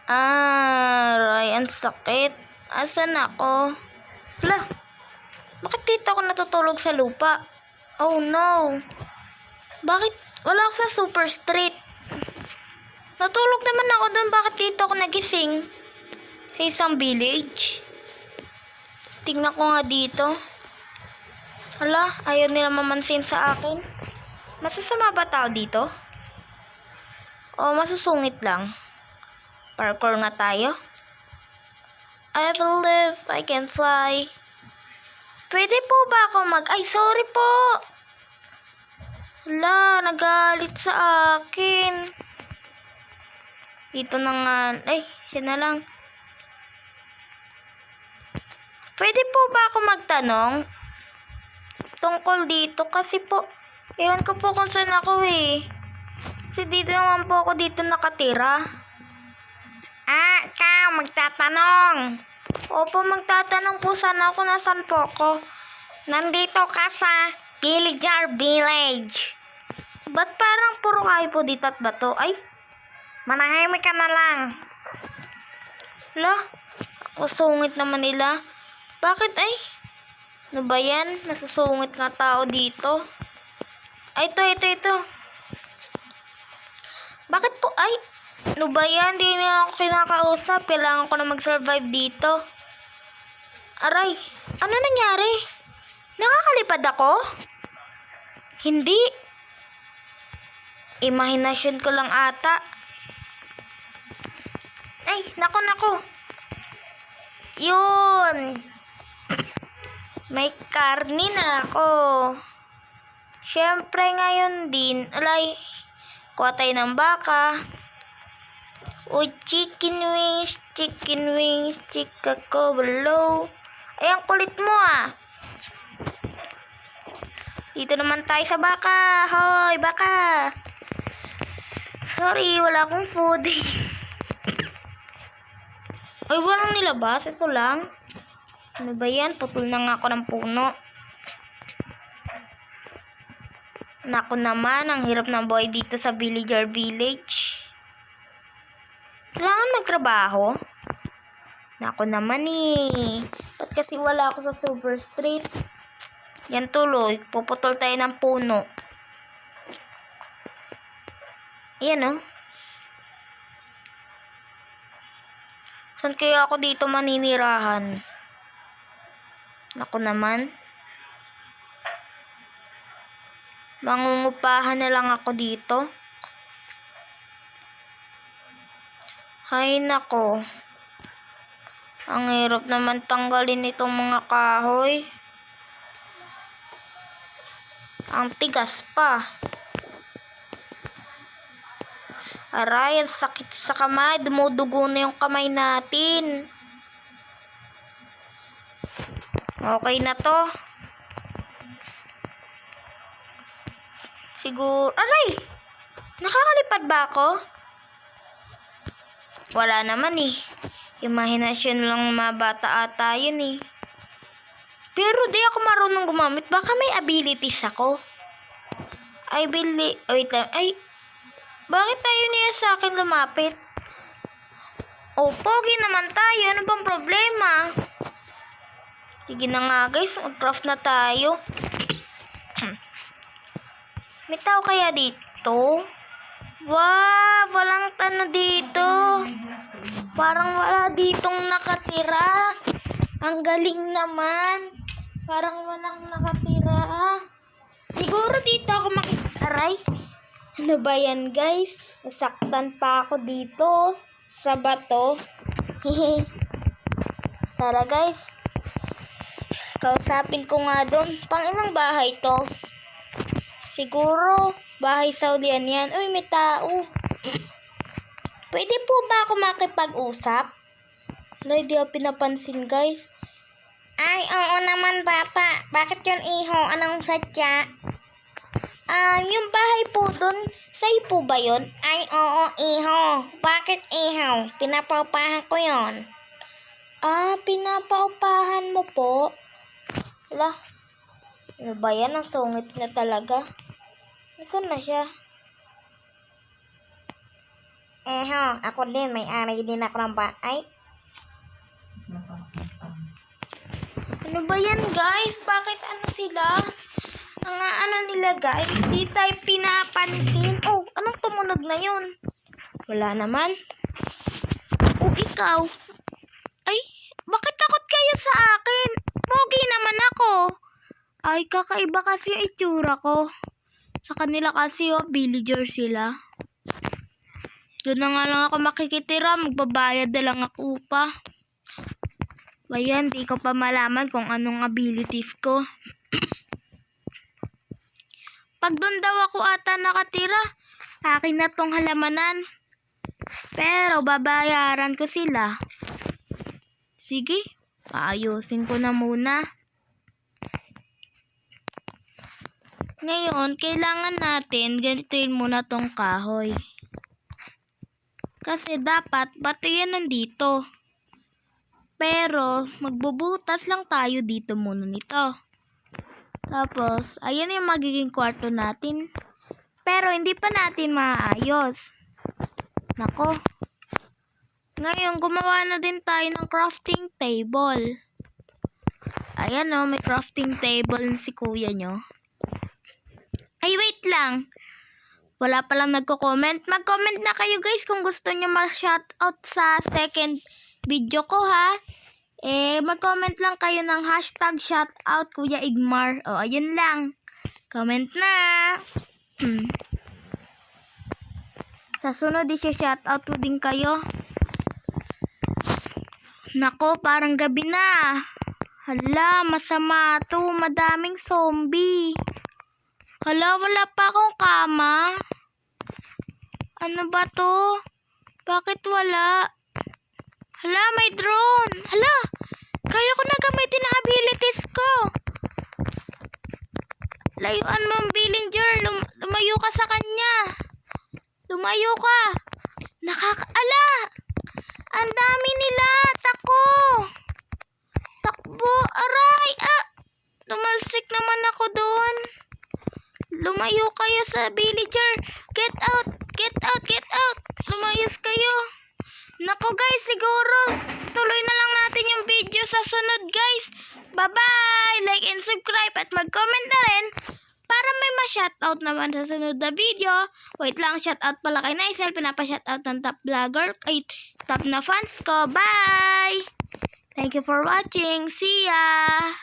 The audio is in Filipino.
Aray, ang sakit. Asan ako? Hala, bakit dito ako natutulog sa lupa? Oh no. Bakit wala ako sa super street? Natulog naman ako doon. Bakit dito ako nagising? Sa isang village. Tingnan ko nga dito. Hala, ayaw nila mamansin sa akin. Masasama ba tao dito? O masusungit lang? Parkour nga tayo. I believe I can fly. Pwede po ba ako Ay, sorry po. Hala, nagalit sa akin. Dito na nga. Ay, siya na lang. Pwede po ba ako magtanong? Tungkol dito kasi po. Ewan ko po kung saan ako eh. Kasi dito naman po ako dito nakatira. Ikaw, magtatanong. Opo, magtatanong po sana ako. Nasaan po ako? Nandito ka sa Villager Village. Ba't parang puro kayo po dito at bato? Ay, manahimik ka na lang. Hala, sungit naman nila. Bakit ay? Ano ba yan? Nasusungit nga tao dito. Ay, ito. Bakit po? Ay, ano ba yan? Hindi na ako kinakausap. Kailangan ko na mag-survive dito. Aray, ano nangyari? Nakakalipad ako? Hindi. Imahinasyon ko lang ata. Ay, nako. Yun. May karni na ako. Siyempre ngayon din. Alay, kuha tayo ng baka. O chicken wings, chika ko below. Ay, ang kulit mo ah. Dito naman tayo sa baka. Hoy, baka. Sorry, wala akong food. Ay, walang nilabas. Ito lang. Ano ba yan? Putol na nga ako ng puno. Naku naman, ang hirap ng buhay dito sa Villager Village. Kailangan magtrabaho. Naku naman eh. Ba't kasi wala ako sa Super Street? Yan tuloy. Puputol tayo ng puno. Yan oh. Saan kaya ako dito maninirahan? Naku naman. Mangungupahan na lang ako dito. Hay nako. Ang hirap naman tanggalin itong mga kahoy. Ang tigas pa. Aray, ang sakit sa kamay. Dumudugo na yung kamay natin. Okay na to. Siguro. Aray! Nakakalipad ba ako? Wala naman eh. Imahinasyon lang ng mga bata ata yun eh. Pero di ako marunong gumamit. Baka may abilities ako. Wait lang. Ay, bakit tayo niya sa akin lumapit? Oh, pogi naman tayo. Ano bang problema? Sige na nga guys. Mag-craft na tayo. May tao kaya dito? Wow, walang tano dito. Parang wala ditong nakatira. Ang galing naman. Parang walang nakatira. Siguro dito ako makitaray. Ano ba yan guys? Nasaktan pa ako dito sa bato. Tara guys. Kausapin ko nga doon. Pang ilang bahay to? Siguro bahay Saudian yan. Uy, may tao. Pwede po ba ako makipag-usap? Hindi ako pinapansin guys. Ay, oo naman bata. Bakit yun iho? Anong sadya? Yung bahay po dun, sa'yo po ba yun? Ay, oo iho. Bakit iho? Pinapaupahan ko yun. Pinapaupahan mo po? Wala. Ano ba yan? Ang sungit na talaga. Nasaan na siya? Ako din, may-ari din ako ng bahay. Ano ba yan, guys? Bakit ano sila? Ang ano nila, guys? Di tayo pinapansin. Oh, anong tumunog na yun? Wala naman. Oh, ikaw. Ay, bakit takot kayo sa akin? Pogi naman ako. Ay, kakaiba kasi yung itsura ko. Sa kanila kasi, oh, villager sila. Doon na nga lang ako makikitira. Magbabayad na lang ako upa. Ayan, di ko pa malaman kung anong abilities ko. Pag doon daw ako ata nakatira, akin na tong halamanan. Pero babayaran ko sila. Sige, paayusin ko na muna. Ngayon, kailangan natin ganituin muna tong kahoy. Kasi dapat bato yan nandito. Pero magbubutas lang tayo dito muna nito. Tapos, ayan yung magiging kwarto natin. Pero hindi pa natin maayos. Nako. Ngayon, gumawa na din tayo ng crafting table. Ayan o, may crafting table si kuya nyo. Ay, wait lang. Wala palang nagko-comment. Mag-comment na kayo guys kung gusto nyo ma-shoutout sa second video ko ha. Mag-comment lang kayo ng hashtag shoutout Kuya Igmar. O, ayun lang. Comment na. Sa sunod, i-shoutout ko din kayo. Nako, parang gabi na. Hala, masama to. Madaming zombie. Hala, wala pa akong kama. Ano ba to? Bakit wala? Hala, may drone. Hala, kaya ko na gamitin ang abilities ko. Layuan mo ang villager. Lumayo ka sa kanya. Lumayo ka. Nakakaala. Ang dami nila. Tako. Takbo. Aray. Lumalsik naman ako doon. Lumayo kayo sa villager. Get out. Get out. Get out. Lumayos kayo. Naku guys, siguro tuloy na lang natin yung video sa sunod guys. Bye-bye! Like and subscribe at mag-comment na rin para may ma-shoutout naman sa sunod na video. Wait lang, shoutout pala kay Naisel. Pinapa-shoutout ng top vlogger. Ay, top na fans ko. Bye! Thank you for watching. See ya!